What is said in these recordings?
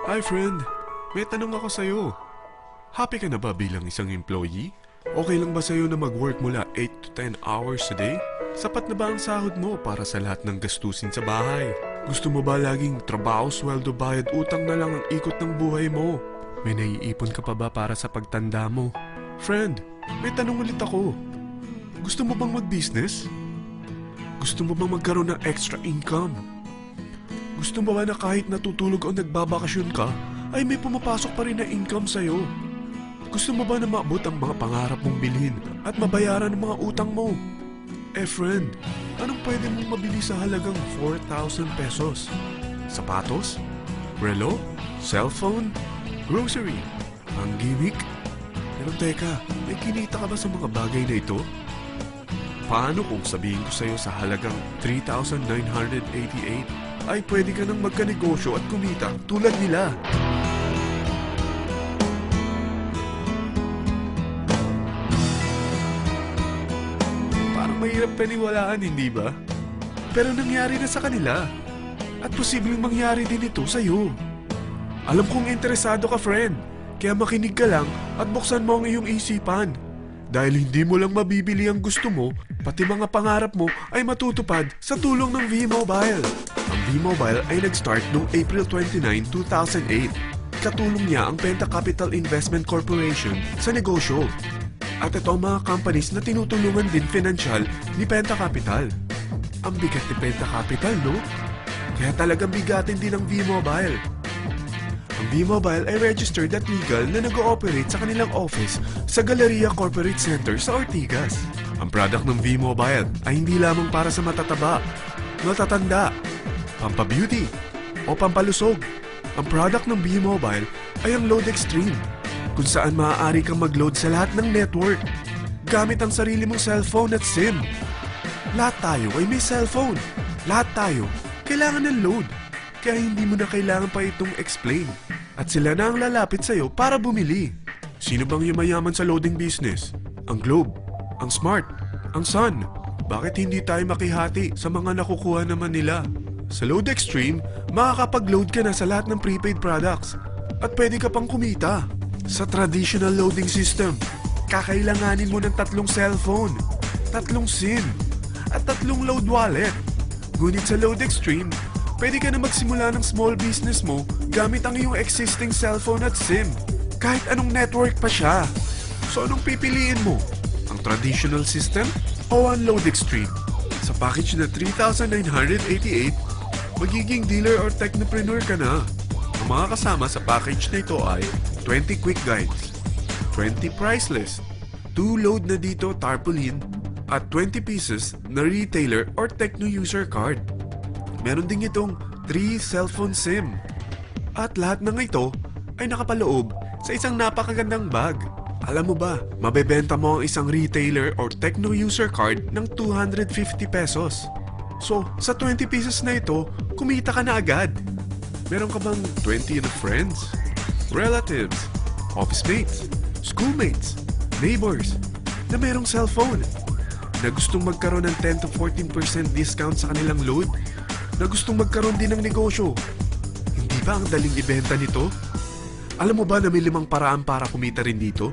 Hi friend, may tanong ako sa'yo. Happy ka na ba bilang isang employee? Okay lang ba sa'yo na mag-work mula 8 to 10 hours a day? Sapat na ba ang sahod mo para sa lahat ng gastusin sa bahay? Gusto mo ba laging trabaho, sweldo, bayad, utang na lang ang ikot ng buhay mo? May naiipon ka pa ba para sa pagtanda mo? Friend, may tanong ulit ako. Gusto mo bang mag-business? Gusto mo bang magkaroon ng extra income? Gusto mo ba na kahit natutulog o nagbabakasyon ka, ay may pumapasok pa rin na income sa'yo? Gusto mo ba na maabot ang mga pangarap mong bilhin at mabayaran ang mga utang mo? Eh friend, anong pwede mong mabili sa halagang 4,000 pesos? Sapatos? Relo? Cellphone? Grocery? Ang gimmick? Pero teka, may kinita ka ba sa mga bagay na ito? Paano kung sabihin ko sa'yo sa halagang 3,988 ay pwede ka nang magkanegosyo at kumita tulad nila? Parang mahirap paniwalaan, hindi ba? Pero nangyari na sa kanila. At posibleng mangyari din ito sa'yo. Alam kong interesado ka, friend. Kaya makinig ka lang at buksan mo ang iyong isipan. Dahil hindi mo lang mabibili ang gusto mo, pati mga pangarap mo ay matutupad sa tulong ng V-Mobile. Ang V-Mobile ay nag-start noong April 29, 2008. Katulong niya ang Penta Capital Investment Corporation sa negosyo. At ito ang mga companies na tinutulungan din pinansyal ni Penta Capital. Ang bigat ni Penta Capital, no? Kaya talagang bigatin din ang V-Mobile. Ang V-Mobile ay registered at legal na nag-ooperate sa kanilang office sa Galleria Corporate Center sa Ortigas. Ang product ng V-Mobile ay hindi lamang para sa matataba, matatanda, pampabeauty, o pampalusog. Ang product ng V-Mobile ay ang Load Extreme, kung saan maaari kang mag-load sa lahat ng network gamit ang sarili mong cellphone at SIM. Lahat tayo ay may cellphone. Lahat tayo kailangan ng load. Kaya hindi mo na kailangan pa itong explain. At sila na ang lalapit sa'yo para bumili. Sino bang yumayaman sa loading business? Ang Globe, ang Smart, ang Sun. Bakit hindi tayo makihati sa mga nakukuha naman nila? Sa Load Extreme, makakapag-load ka na sa lahat ng prepaid products. At pwede ka pang kumita. Sa traditional loading system, kakailanganin mo ng 3 cellphone, 3 SIM, at 3 load wallet. Ngunit sa Load Extreme, pwede ka na magsimula ng small business mo gamit ang iyong existing cellphone at SIM. Kahit anong network pa siya. So anong pipiliin mo? Ang traditional system o ang Load Extreme? Sa package na 3,988, magiging dealer or technopreneur ka na. Ang mga kasama sa package na ito ay 20 quick guides, 20 price list, 2 load na dito tarpaulin, at 20 pieces na retailer or techno user card. Meron din itong 3 cellphone SIM. At lahat ng ito ay nakapaloob sa isang napakagandang bag. Alam mo ba, mabebenta mo ang isang retailer or techno user card ng 250 pesos. So, sa 20 pieces na ito, kumita ka na agad. Meron ka bang 20 na friends, relatives, office mates, schoolmates, neighbors na merong cellphone? Na gustong magkaroon ng 10 to 14% discount sa kanilang load? Na gustong magkaroon din ng negosyo? Hindi ba ang daling ibenta nito? Alam mo ba na may 5 paraan para kumita rin dito?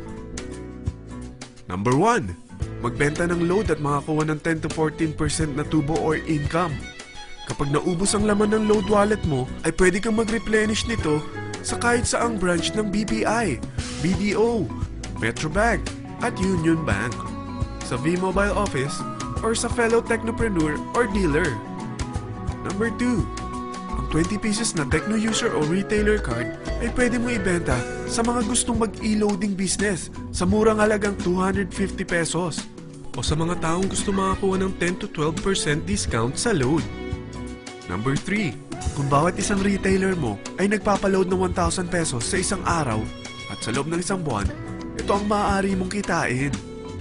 Number 1, magbenta ng load at makakuha ng 10 to 14% na tubo or income. Kapag naubos ang laman ng load wallet mo, ay pwede kang mag-replenish nito sa kahit saang branch ng BPI, BDO, Metrobank, at Union Bank, sa V-Mobile office, or sa fellow technopreneur or dealer. Number 2, ang 20 pieces na techno user o retailer card ay pwede mo ibenta sa mga gustong mag-e-loading business sa murang halagang 250 pesos o sa mga taong gusto makakuha ng 10 to 12% discount sa load. Number 3, kung bawat isang retailer mo ay nagpapaload ng 1,000 pesos sa isang araw at sa loob ng isang buwan, ito ang maaari mong kitain.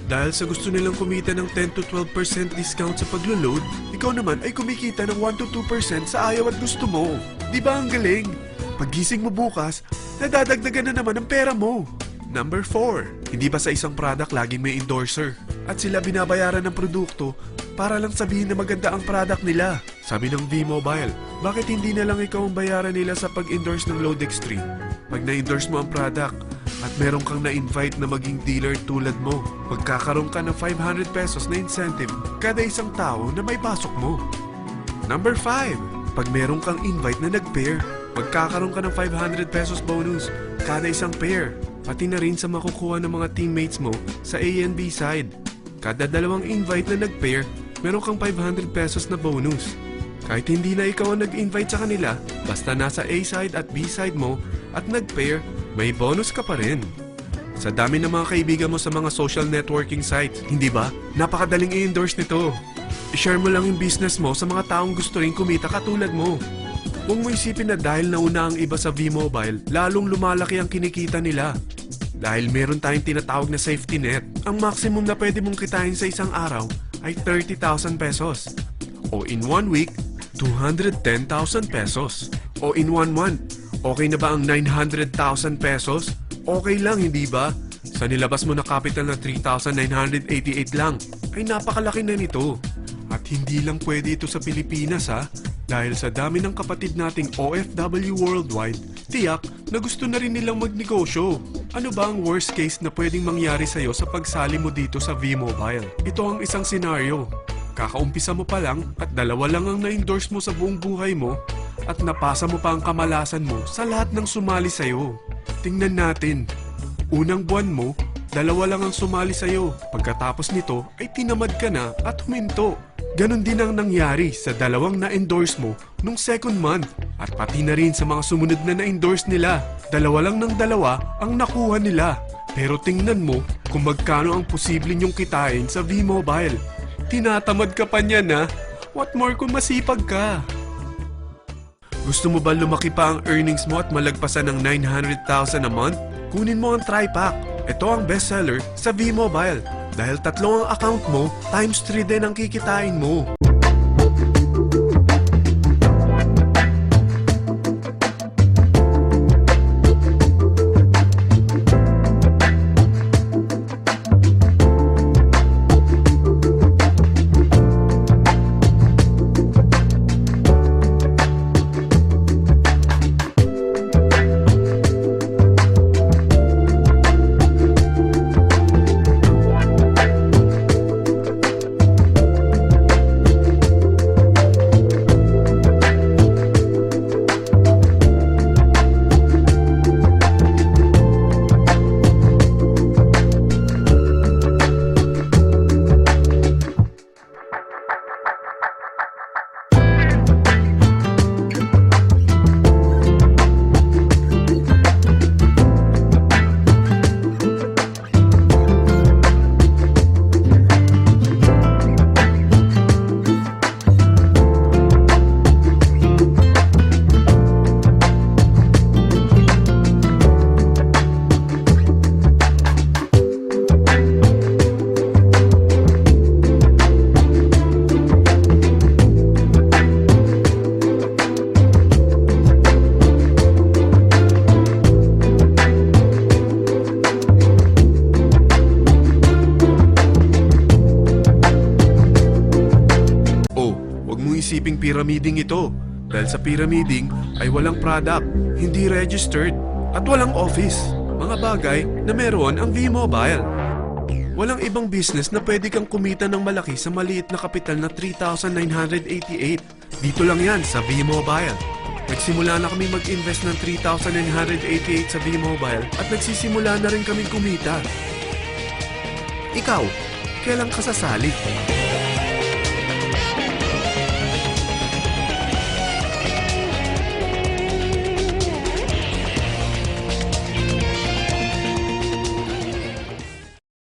Dahil sa gusto nilang kumita ng 10 to 12% discount sa paglo-load, ikaw naman ay kumikita ng 1 to 2% sa ayaw at gusto mo. Di ba ang galing? Paggising mo bukas, nadadagdagan na naman ang pera mo. Number 4, hindi ba sa isang product laging may endorser? At sila binabayaran ng produkto para lang sabihin na maganda ang product nila. Sabi ng V-Mobile, bakit hindi na lang ikaw ang bayaran nila sa pag-endorse ng Lodextreme? Pag na-endorse mo ang product at meron kang na-invite na maging dealer tulad mo, magkakaroon ka ng 500 pesos na incentive kada isang tao na may pasok mo. Number 5, pag meron kang invite na nag-pair, magkakaroon ka ng 500 pesos bonus kada isang pair, pati na rin sa makukuha ng mga teammates mo sa A and B side. Kada dalawang invite na nag-pair, meron kang 500 pesos na bonus. Kahit hindi na ikaw ang nag-invite sa kanila, basta nasa A side at B side mo at nag-pair, may bonus ka pa rin. Sa dami ng mga kaibigan mo sa mga social networking sites, hindi ba? Napakadaling i-endorse nito. I-share mo lang yung business mo sa mga taong gusto rin kumita katulad mo. Huwag mo isipin na dahil nauna ang iba sa V-Mobile, lalong lumalaki ang kinikita nila. Dahil meron tayong tinatawag na safety net, ang maximum na pwede mong kitain sa isang araw ay 30,000 pesos. O in 1 week, 210,000 pesos. O in 1 month, okay na ba ang 900,000 pesos? Okay lang, hindi ba? Sa nilabas mo na capital na 3,988 lang, ay napakalaki na nito. At hindi lang pwede ito sa Pilipinas ha, dahil sa dami ng kapatid nating OFW worldwide, tiyak na gusto na rin nilang magnegosyo. Ano ba ang worst case na pwedeng mangyari sa'yo sa pagsali mo dito sa V-Mobile? Ito ang isang senaryo. Kakaumpisa mo pa lang at dalawa lang ang na-endorse mo sa buong buhay mo at napasa mo pa ang kamalasan mo sa lahat ng sumali sa'yo. Tingnan natin. Unang buwan mo, dalawa lang ang sumali sa'yo. Pagkatapos nito ay tinamad ka na at huminto. Ganon din ang nangyari sa dalawang na-endorse mo nung second month at pati na rin sa mga sumunod na na-endorse nila. Dalawa lang ng dalawa ang nakuha nila. Pero tingnan mo kung magkano ang posible niyong kitain sa V-Mobile. Tinatamad ka pa niyan ha? What more kung masipag ka? Gusto mo ba lumaki pa ang earnings mo at malagpasan ng 900,000 a month? Kunin mo ang TriPack. Ito ang bestseller sa V-Mobile. Dahil 3 ang account mo, times 3 din ang kikitain mo. Isiping pyramiding ito dahil sa pyramiding ay walang product, hindi registered at walang office. Mga bagay na meron ang V-Mobile. Walang ibang business na pwede kang kumita ng malaki sa maliit na kapital na 3,988. Dito lang yan sa V-Mobile. Nagsimula na kami mag-invest ng 3,988 sa V-Mobile at nagsisimula na rin kami kumita. Ikaw, kailan ka sasali?